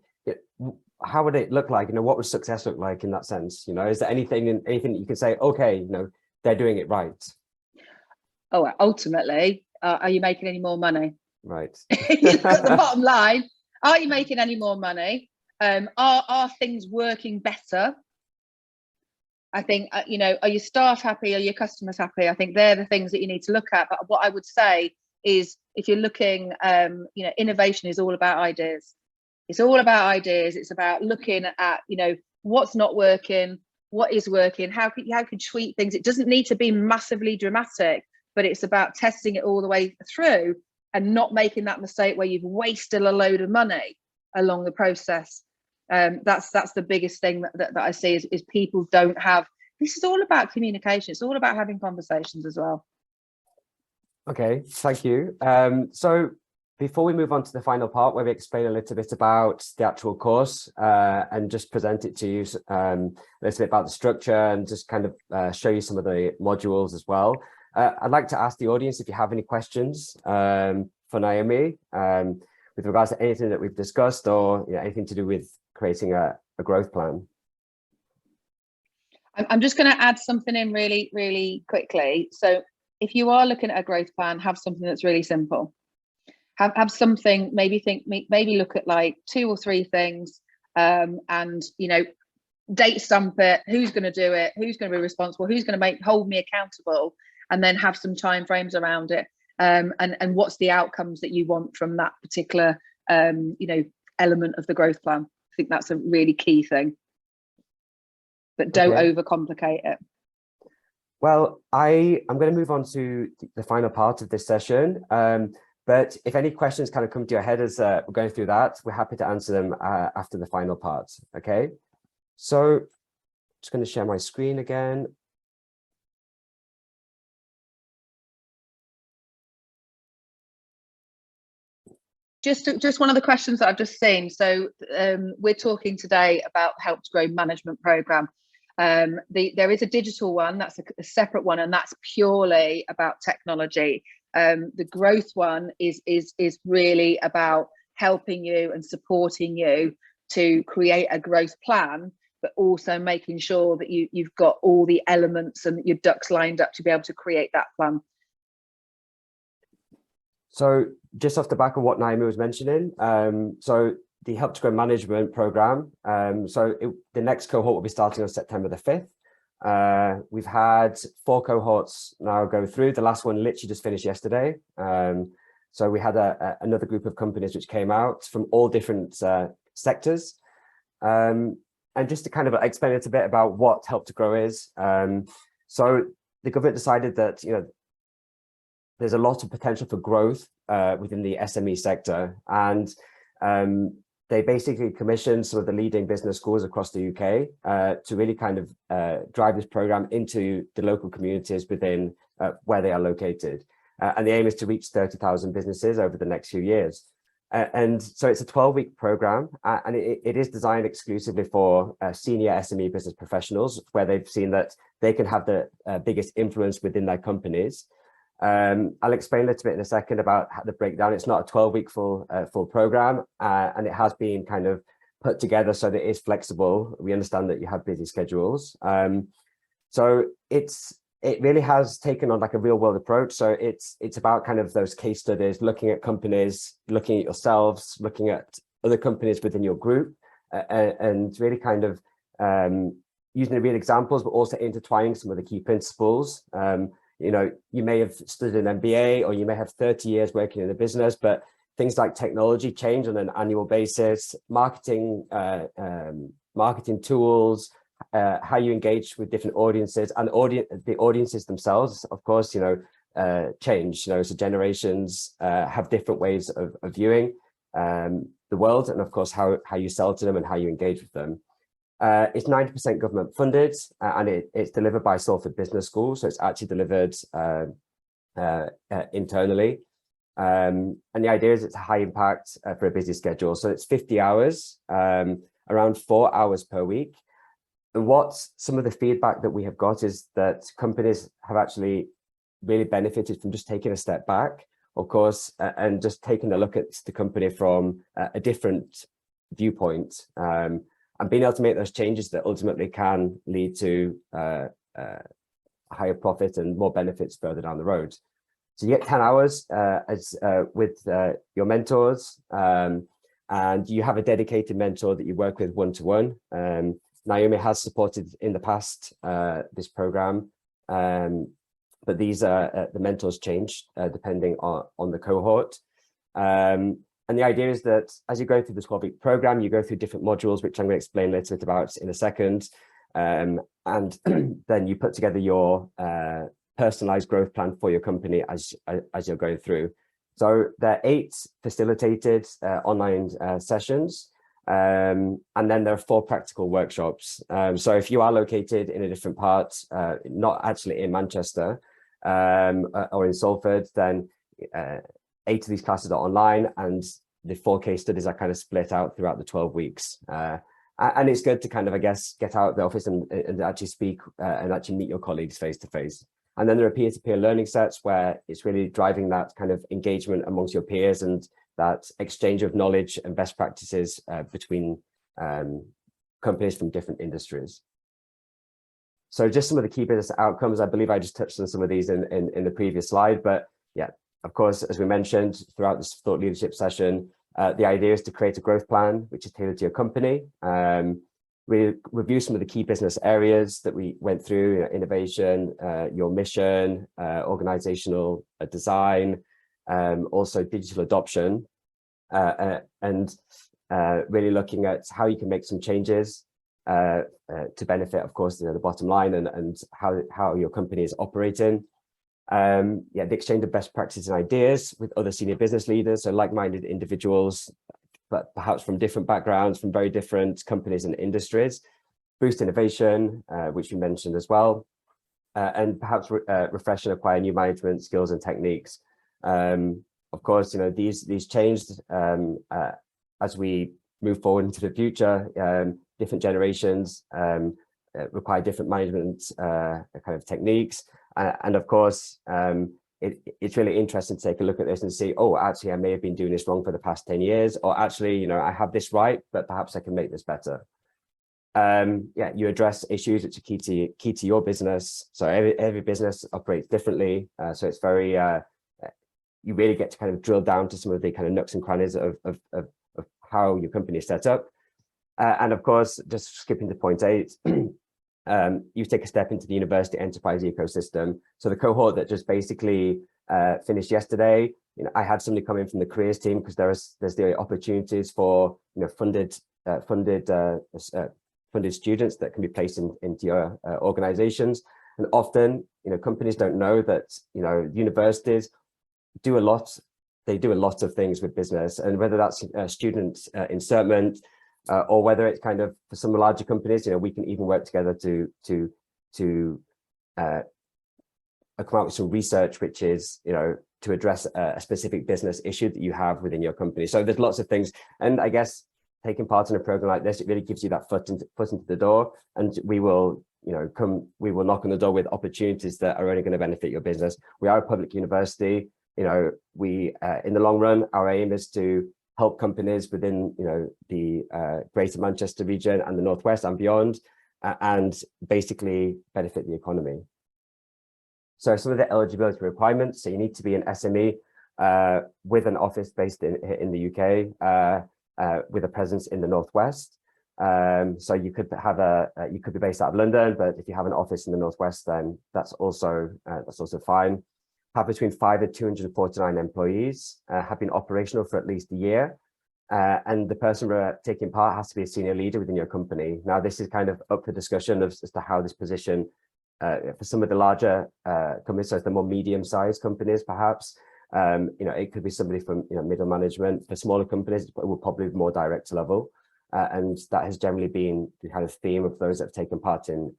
[SPEAKER 1] how would it look like? What would success look like in that sense? Is there anything that you can say, okay, they're doing it right?
[SPEAKER 3] Oh, ultimately, are you making any more money?
[SPEAKER 1] Right.
[SPEAKER 3] You've got the bottom line. Are you making any more money? Are things working better? I think, are your staff happy? Are your customers happy? I think they're the things that you need to look at. But what I would say is, if you're looking, innovation is all about ideas. It's all about ideas. It's about looking at, what's not working, what is working, how can you tweak things. It doesn't need to be massively dramatic, but it's about testing it all the way through and not making that mistake where you've wasted a load of money along the process. That's the biggest thing that I see is people don't have. This is all about communication. It's all about having conversations as well.
[SPEAKER 1] Okay, thank you. So before we move on to the final part, where we explain a little bit about the actual course and just present it to you, a little bit about the structure and just kind of show you some of the modules as well. I'd like to ask the audience if you have any questions for Naomi with regards to anything that we've discussed, or anything to do with creating a growth plan.
[SPEAKER 3] I'm just going to add something in really, really quickly. So if you are looking at a growth plan, have something that's really simple. Have something, maybe look at like 2 or 3 things, and date stamp it. Who's going to do it? Who's going to be responsible? Who's going to hold me accountable? And then have some time frames around it. And what's the outcomes that you want from that particular element of the growth plan. I think that's a really key thing. But don't overcomplicate it.
[SPEAKER 1] Well, I'm going to move on to the final part of this session. But if any questions kind of come to your head as we're going through that, we're happy to answer them after the final part. Okay, so just going to share my screen again.
[SPEAKER 3] Just one of the questions that I've just seen. So we're talking today about Help to Grow management program. There is a digital one, that's a separate one, and that's purely about technology. The growth one is really about helping you and supporting you to create a growth plan, but also making sure that you've got all the elements and your ducks lined up to be able to create that plan.
[SPEAKER 1] So just off the back of what Naomi was mentioning, so the Help to Grow management program, the next cohort will be starting on September the 5th. We've had 4 cohorts now go through. The last one literally just finished yesterday. So we had another group of companies which came out from all different sectors. And just to kind of explain a little bit about what Help to Grow is. So the government decided that, there's a lot of potential for growth within the SME sector. And they basically commissioned some of the leading business schools across the UK to really kind of drive this program into the local communities within where they are located. And the aim is to reach 30,000 businesses over the next few years. And so it's a 12-week program, and it is designed exclusively for senior SME business professionals, where they've seen that they can have the biggest influence within their companies. I'll explain a little bit in a second about the breakdown. It's not a 12-week full program, and it has been kind of put together so that it is flexible. We understand that you have busy schedules. So it really has taken on like a real world approach. So it's about kind of those case studies, looking at companies, looking at yourselves, looking at other companies within your group, and really kind of using the real examples, but also intertwining some of the key principles. you know, you may have studied an MBA or you may have 30 years working in a business, but things like technology change on an annual basis, marketing, marketing tools, how you engage with different audiences, and the audiences themselves, of course, you know, change. You know, so generations have different ways of viewing the world, and of course how you sell to them and how you engage with them. It's 90% government funded, and it's delivered by Salford Business School, so it's actually delivered internally. And the idea is it's a high impact for a busy schedule. So it's 50 hours, around 4 hours per week. And what's some of the feedback that we have got is that companies have actually really benefited from just taking a step back, of course, and just taking a look at the company from a different viewpoint, and being able to make those changes that ultimately can lead to higher profit and more benefits further down the road. So you get 10 hours with your mentors, and you have a dedicated mentor that you work with one-to-one. Naomi has supported in the past this program, but these are the mentors change depending on the cohort. And the idea is that as you go through this 12-week program, you go through different modules, which I'm going to explain a little bit about in a second. And then you put together your personalized growth plan for your company as you're going through. So there are 8 facilitated online sessions, and then there are 4 practical workshops. So if you are located in a different part, not actually in Manchester or in Salford, then 8 of these classes are online, and the 4 case studies are kind of split out throughout the 12 weeks. And it's good to kind of, I guess, get out of the office and actually speak and actually meet your colleagues face to face. And then there are peer-to-peer learning sets where it's really driving that kind of engagement amongst your peers and that exchange of knowledge and best practices between companies from different industries. So just some of the key business outcomes. I believe I just touched on some of these in the previous slide, but yeah, of course, as we mentioned throughout this thought leadership session, the idea is to create a growth plan which is tailored to your company. We review some of the key business areas that we went through: innovation, your mission, organizational design, also digital adoption, and really looking at how you can make some changes to benefit, of course, the bottom line and how your company is operating. Yeah, the exchange of best practices and ideas with other senior business leaders, so like-minded individuals, but perhaps from different backgrounds, from very different companies and industries. Boost innovation, which we mentioned as well, and perhaps refresh and acquire new management skills and techniques. Of course, you know, these changed as we move forward into the future. Different generations require different management kind of techniques, and of course, it's really interesting to take a look at this and see, oh, actually, I may have been doing this wrong for the past 10 years, or actually, you know, I have this right, but perhaps I can make this better. Yeah, you address issues which are key to your business. So every business operates differently. So it's very, you really get to kind of drill down to some of the kind of nooks and crannies of how your company is set up. And of course, just skipping to point 8, you take a step into the university enterprise ecosystem. So the cohort that just basically finished yesterday, you know, I had somebody come in from the careers team because there's the opportunities for, you know, funded students that can be placed into your organizations. And often, you know, companies don't know that, you know, universities do a lot. They do a lot of things with business, and whether that's student insertment, or whether it's kind of for some larger companies, you know, we can even work together to come out with some research, which is, you know, to address a specific business issue that you have within your company. So there's lots of things, and I guess taking part in a program like this, it really gives you that foot into the door, and we will, you know, we will knock on the door with opportunities that are only going to benefit your business. We are a public university. You know, we in the long run, our aim is to help companies within, you know, the Greater Manchester region and the Northwest and beyond, and basically benefit the economy. So some of the eligibility requirements: so you need to be an SME with an office based in the UK, with a presence in the Northwest. So you could have you could be based out of London, but if you have an office in the Northwest, then that's also fine. Have between 5 and 249 employees, have been operational for at least a year. And the person taking part has to be a senior leader within your company. Now, this is kind of up for discussion as to how this position, for some of the larger companies, so the more medium-sized companies, perhaps, it could be somebody from middle management. For smaller companies, it will probably be more director level. And that has generally been the kind of theme of those that have taken part in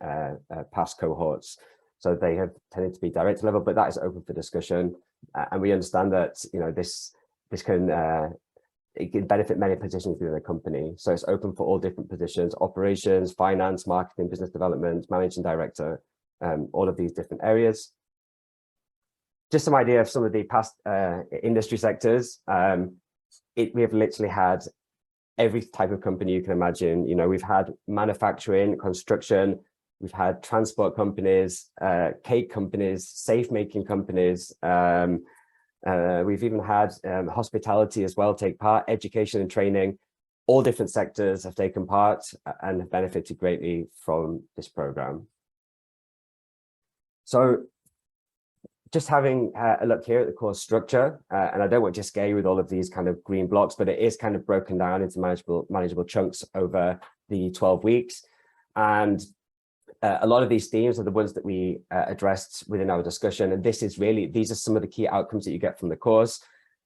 [SPEAKER 1] past cohorts. So they have tended to be director level, but that is open for discussion. And we understand that this can it can benefit many positions within a company. So it's open for all different positions: operations, finance, marketing, business development, managing director, all of these different areas. Just some idea of some of the past industry sectors. We have literally had every type of company you can imagine. We've had manufacturing, construction, we've had transport companies, cake companies, safe making companies. We've even had hospitality as well take part, education and training. All different sectors have taken part and have benefited greatly from this program. So just having a look here at the course structure, and I don't want to scare you with all of these kind of green blocks, but it is kind of broken down into manageable chunks over the 12 weeks. And a lot of these themes are the ones that we addressed within our discussion. And these are some of the key outcomes that you get from the course.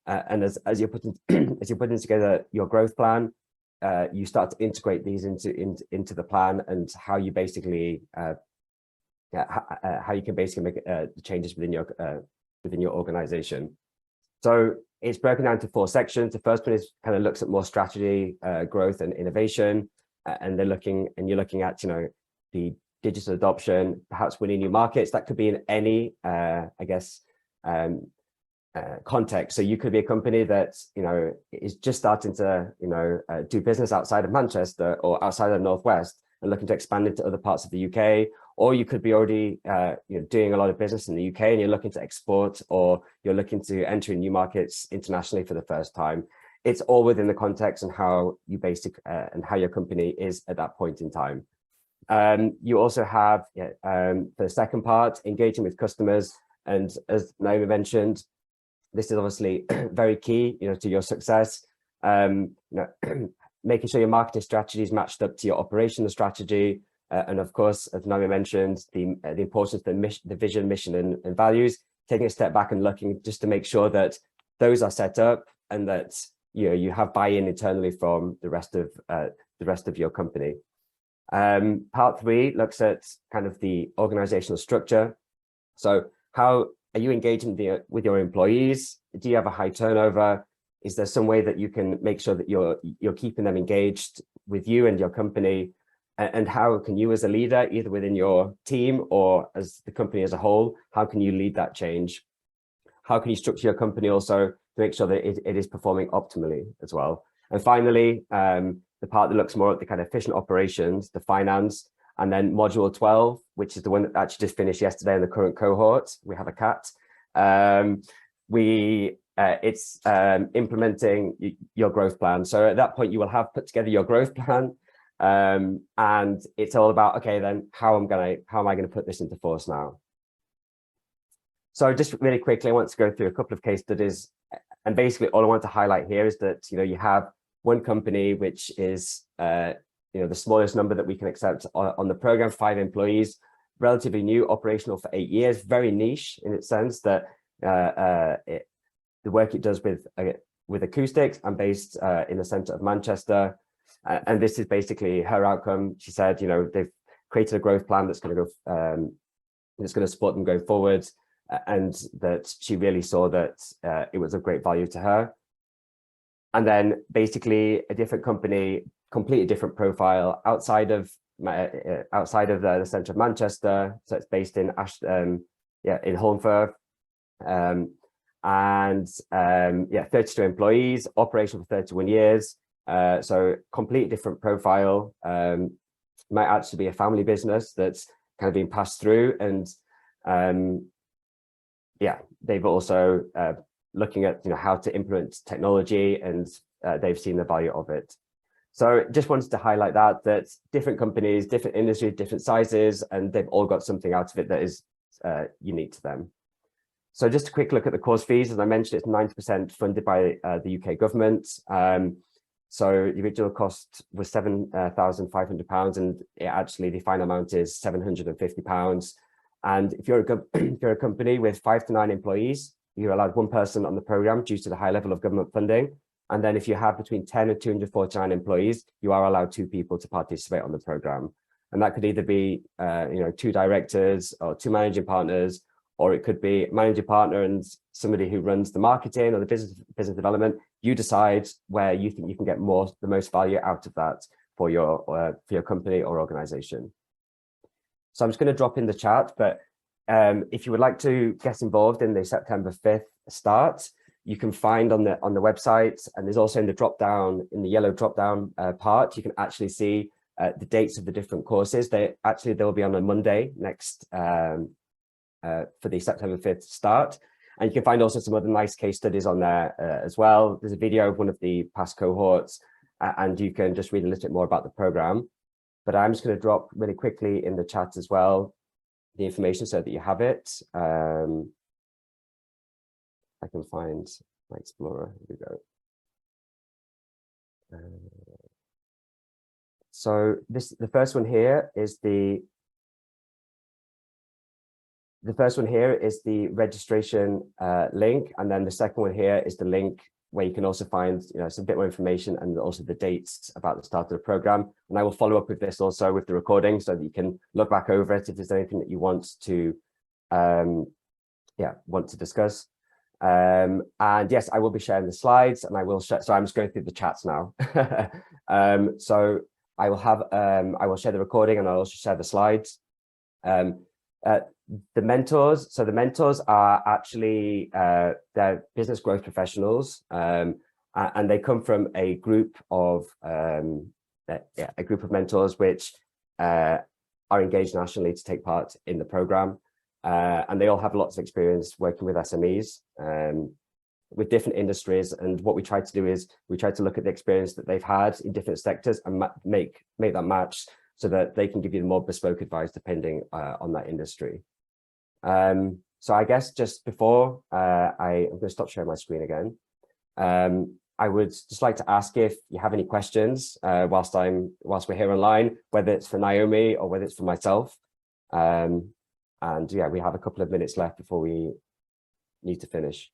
[SPEAKER 1] And as you're putting together your growth plan, you start to integrate these into the plan and how you basically how you can basically make changes within your organization. So it's broken down into 4 sections. The first one is kind of looks at more strategy, growth and innovation, and you're looking at the digital adoption, perhaps winning new markets. That could be in any context. So you could be a company that is just starting to do business outside of Manchester or outside of the Northwest and looking to expand into other parts of the UK. Or you could be already doing a lot of business in the UK and you're looking to export, or you're looking to enter new markets internationally for the first time. It's all within the context and how you and how your company is at that point in time. You also have the second part, engaging with customers. And as Naomi mentioned, this is obviously very key to your success. Making sure your marketing strategy is matched up to your operational strategy. And of course, as Naomi mentioned, the importance of the vision, mission, and values, taking a step back and looking just to make sure that those are set up and that you have buy-in internally from the rest of your company. Part 3 looks at kind of the organizational structure. So how are you engaging with your employees? Do you have a high turnover? Is there some way that you can make sure that you're keeping them engaged with you and your company? And how can you as a leader, either within your team or as the company as a whole, how can you lead that change? How can you structure your company also to make sure that it is performing optimally as well? And finally, the part that looks more at the kind of efficient operations, the finance, and then module 12, which is the one that actually just finished yesterday in the current cohort. We have a cat. It's implementing your growth plan. So at that point, you will have put together your growth plan. And it's all about, okay, then how am I going to put this into force now? So just really quickly, I want to go through a couple of case studies. And basically all I want to highlight here is that, you have one company, which is, the smallest number that we can accept on the program, 5 employees, relatively new, operational for 8 years, very niche in its sense that the work it does with acoustics and based in the centre of Manchester. And this is basically her outcome. She said, they've created a growth plan that's going to go, that's going to support them going forward, and that she really saw that it was of great value to her. And then basically a different company, completely different profile outside of the centre of Manchester. So it's based in in Holmfirth. 32 employees, operational for 31 years. So completely different profile. Might actually be a family business that's kind of been passed through, and they've also looking at how to implement technology, and they've seen the value of it. So just wanted to highlight that different companies, different industries, different sizes, and they've all got something out of it that is unique to them. So just a quick look at the course fees. As I mentioned, it's 90% funded by the UK government. So the original cost was £7,500, and the final amount is £750. And if you're a company with 5 to 9 employees, you're allowed 1 person on the programme due to the high level of government funding. And then if you have between 10 and 249 employees, you are allowed 2 people to participate on the programme. And that could either be 2 directors or 2 managing partners, or it could be a managing partner and somebody who runs the marketing or the business development. You decide where you think you can get the most value out of that for your company or organization. So I'm just going to drop in the chat, but if you would like to get involved in the September 5th start, you can find on the website, and there's also in the yellow drop down part, you can actually see the dates of the different courses. They'll be on a Monday next for the September 5th start. And you can find also some other nice case studies on there as well. There's a video of one of the past cohorts, and you can just read a little bit more about the program. But I'm just going to drop really quickly in the chat as well the information so that you have it. I can find my Explorer. Here we go. So the first one here is the registration link, and then the second one here is the link where you can also find some bit more information and also the dates about the start of the program. And I will follow up with this also with the recording so that you can look back over it if there's anything that you want to discuss. And yes, I will be sharing the slides, and I will share. So I'm just going through the chats now. So I will share the recording, and I'll also share the slides. The mentors are actually they're business growth professionals, and they come from a group of mentors which are engaged nationally to take part in the program, and they all have lots of experience working with SMEs with different industries. And what we try to do is we try to look at the experience that they've had in different sectors and make that match so that they can give you the more bespoke advice depending on that industry. So I guess just before I'm going to stop sharing my screen again, I would just like to ask if you have any questions whilst we're here online, whether it's for Naomi or whether it's for myself. And yeah, we have a couple of minutes left before we need to finish.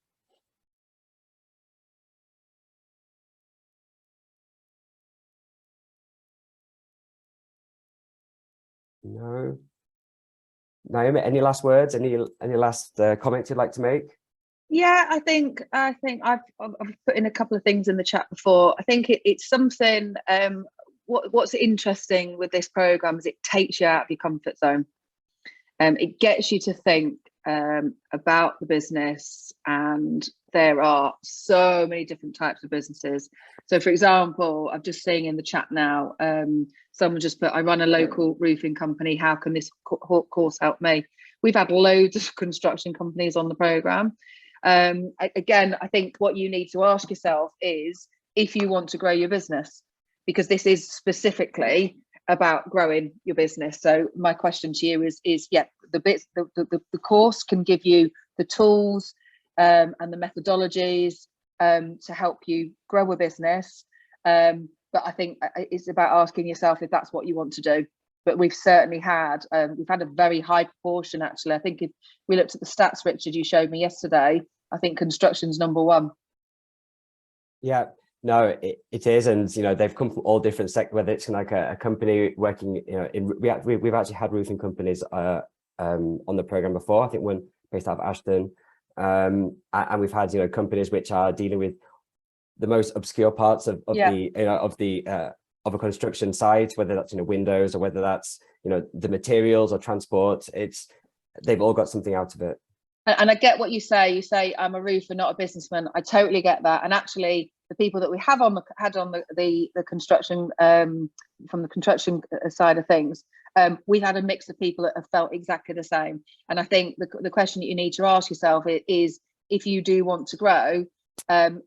[SPEAKER 1] No. Naomi, any last words? Any last comments you'd like to make?
[SPEAKER 3] Yeah, I think I've put in a couple of things in the chat before. I think it's something. What's interesting with this program is it takes you out of your comfort zone. It gets you to think about the business, and there are so many different types of businesses. So, for example, I'm just seeing in the chat now, someone just put, "I run a local roofing company. How can this course help me?" We've had loads of construction companies on the program. Again, I think what you need to ask yourself is if you want to grow your business, because this is specifically about growing your business. So my question to you is yeah, the course can give you the tools and the methodologies to help you grow a business. But I think it's about asking yourself if that's what you want to do. But we've certainly had a very high proportion, actually. I think if we looked at the stats, Richard, you showed me yesterday, I think construction's #1.
[SPEAKER 1] Yeah, no, it is. And, they've come from all different sectors, whether it's like a company working, we've actually had roofing companies on the program before. I think one based out of Ashton. And we've had, companies which are dealing with the most obscure parts of a construction site, whether that's windows or whether that's the materials or transport. They've all got something out of it.
[SPEAKER 3] And I get what you say. You say I'm a roofer, not a businessman. I totally get that. And actually, the people that we had on the construction from the construction side of things, we've had a mix of people that have felt exactly the same. And I think the question that you need to ask yourself is if you do want to grow,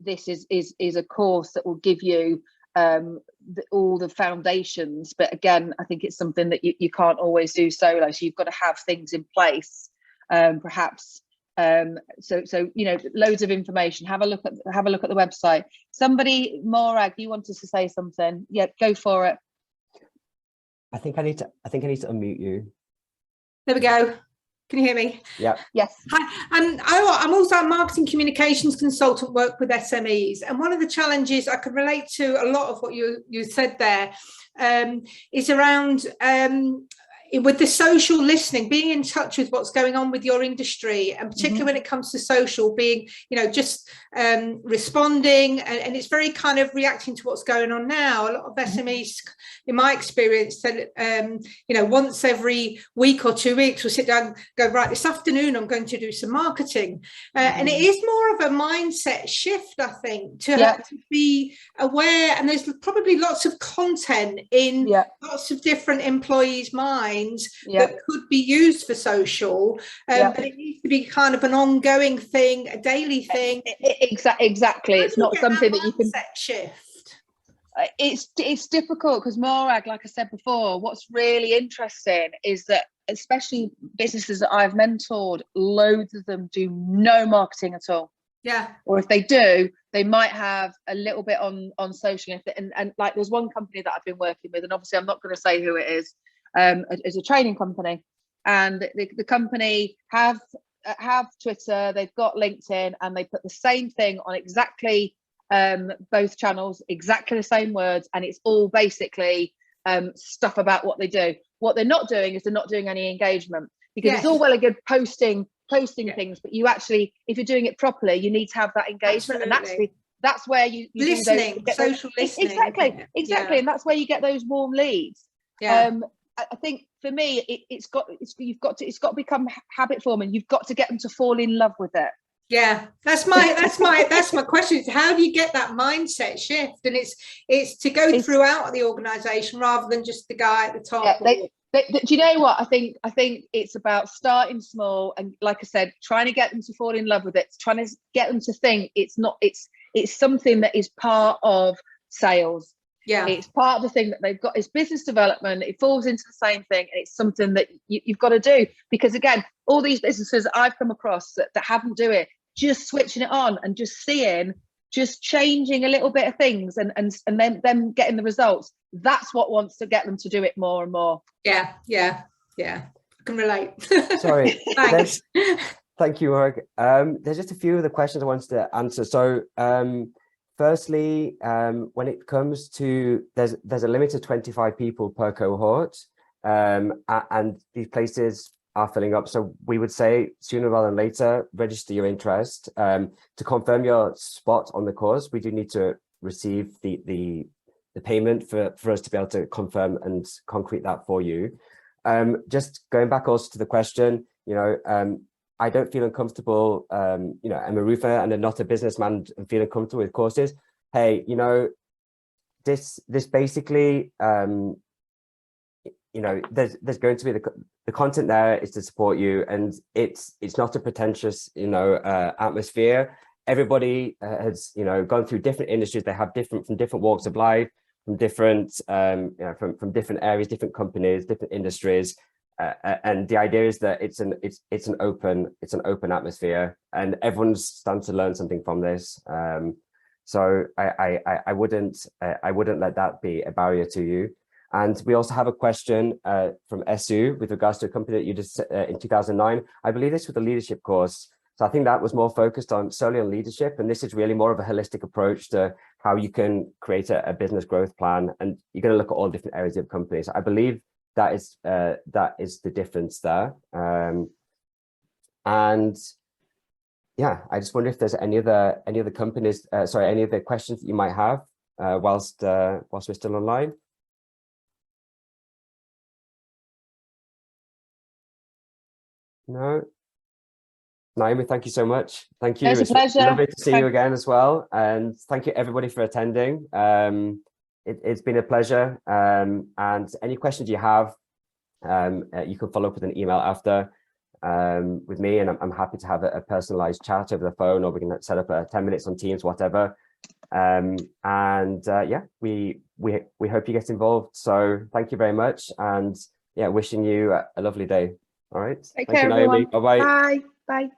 [SPEAKER 3] this is a course that will give you all the foundations. But again, I think it's something that you can't always do solo. So you've got to have things in place, perhaps. So you know, loads of information. Have a look at the website. Somebody, Morag, you wanted to say something? Yeah, go for it.
[SPEAKER 1] I think I need to unmute you.
[SPEAKER 4] There we go. Can you hear me?
[SPEAKER 1] Yeah.
[SPEAKER 3] Yes.
[SPEAKER 4] Hi, I'm also a marketing communications consultant, work with SMEs. And one of the challenges I could relate to a lot of what you said there is around with the social listening, being in touch with what's going on with your industry, and particularly when it comes to social, being, you know, just responding, and it's very kind of reacting to what's going on now. A lot of SMEs, in my experience, that you know, once every week or 2 weeks we'll sit down and go, right, this afternoon I'm going to do some marketing, and it is more of a mindset shift, I think, to have to be aware. And there's probably lots of content in lots of different employees' minds that could be used for social, but it needs to be kind of an ongoing thing, a daily thing.
[SPEAKER 3] Exactly. It's not something that you can
[SPEAKER 4] shift.
[SPEAKER 3] It's difficult because, Morag, like I said before, what's really interesting is that especially businesses that I've mentored, loads of them do no marketing at all.
[SPEAKER 4] Yeah.
[SPEAKER 3] Or if they do, they might have a little bit on social. And like, there's one company that I've been working with, and obviously I'm not going to say who it is. It's a training company, and the company have Twitter, they've got LinkedIn, and they put the same thing on exactly both channels, exactly the same words, and it's all basically stuff about what they do. What they're not doing is they're not doing any engagement, because it's all well and good posting things, but you actually, if you're doing it properly, you need to have that engagement.
[SPEAKER 4] Absolutely.
[SPEAKER 3] And that's where you
[SPEAKER 4] listening, social listening.
[SPEAKER 3] Exactly, and that's where you get those warm leads. I think for me, it's got to become habit forming. You've got to get them to fall in love with it.
[SPEAKER 4] Yeah, that's my question. How do you get that mindset shift? And it's to go throughout the organisation rather than just the guy at the top.
[SPEAKER 3] Do you know what? I think it's about starting small, and like I said, trying to get them to fall in love with it. Trying to get them to think it's something that is part of sales. Yeah, it's part of the thing that they've got. It's business development. It falls into the same thing, and it's something that you've got to do. Because again, all these businesses I've come across that haven't do it, just switching it on and just changing a little bit of things, and then them getting the results. That's what wants to get them to do it more and more. Yeah.
[SPEAKER 4] I can relate.
[SPEAKER 1] Sorry.
[SPEAKER 4] Thanks.
[SPEAKER 1] Thank you, Morag. There's just a few of the questions I wanted to answer. So firstly, when it comes to, there's a limit of 25 people per cohort, and these places are filling up. So we would say sooner rather than later, register your interest. To confirm your spot on the course, we do need to receive the payment for us to be able to confirm and concrete that for you. Just going back also to the question, you know, I don't feel uncomfortable, you know, I'm a roofer and I'm not a businessman and feeling comfortable with courses. Hey, you know, this basically, you know, there's going to be the content there is to support you, and it's not a pretentious, you know, atmosphere. Everybody has, you know, gone through different industries. They have from different walks of life, from different, you know, from different areas, different companies, different industries. And the idea is that it's an open atmosphere, and everyone's starting to learn something from this. So I wouldn't let that be a barrier to you. And we also have a question from SU with regards to a company that you did in 2009. I believe this was the leadership course. So I think that was more focused solely on leadership, and this is really more of a holistic approach to how you can create a business growth plan, and you're going to look at all different areas of companies. I believe that is the difference there. And yeah, I just wonder if there's any other companies, any other questions that you might have whilst we're still online. No. Naomi, thank you so much. Thank you.
[SPEAKER 3] It's a pleasure.
[SPEAKER 1] Lovely to see you again as well. And thank you everybody for attending. It's been a pleasure. And any questions you have, you can follow up with an email after with me, and I'm happy to have a personalized chat over the phone, or we can set up 10 minutes on Teams, whatever. Yeah, we hope you get involved. So thank you very much, and yeah, wishing you a lovely day. All right.
[SPEAKER 3] Take
[SPEAKER 1] Thank
[SPEAKER 3] care,
[SPEAKER 1] you, Naomi.
[SPEAKER 3] everyone.
[SPEAKER 1] Bye-bye.
[SPEAKER 3] Bye. Bye.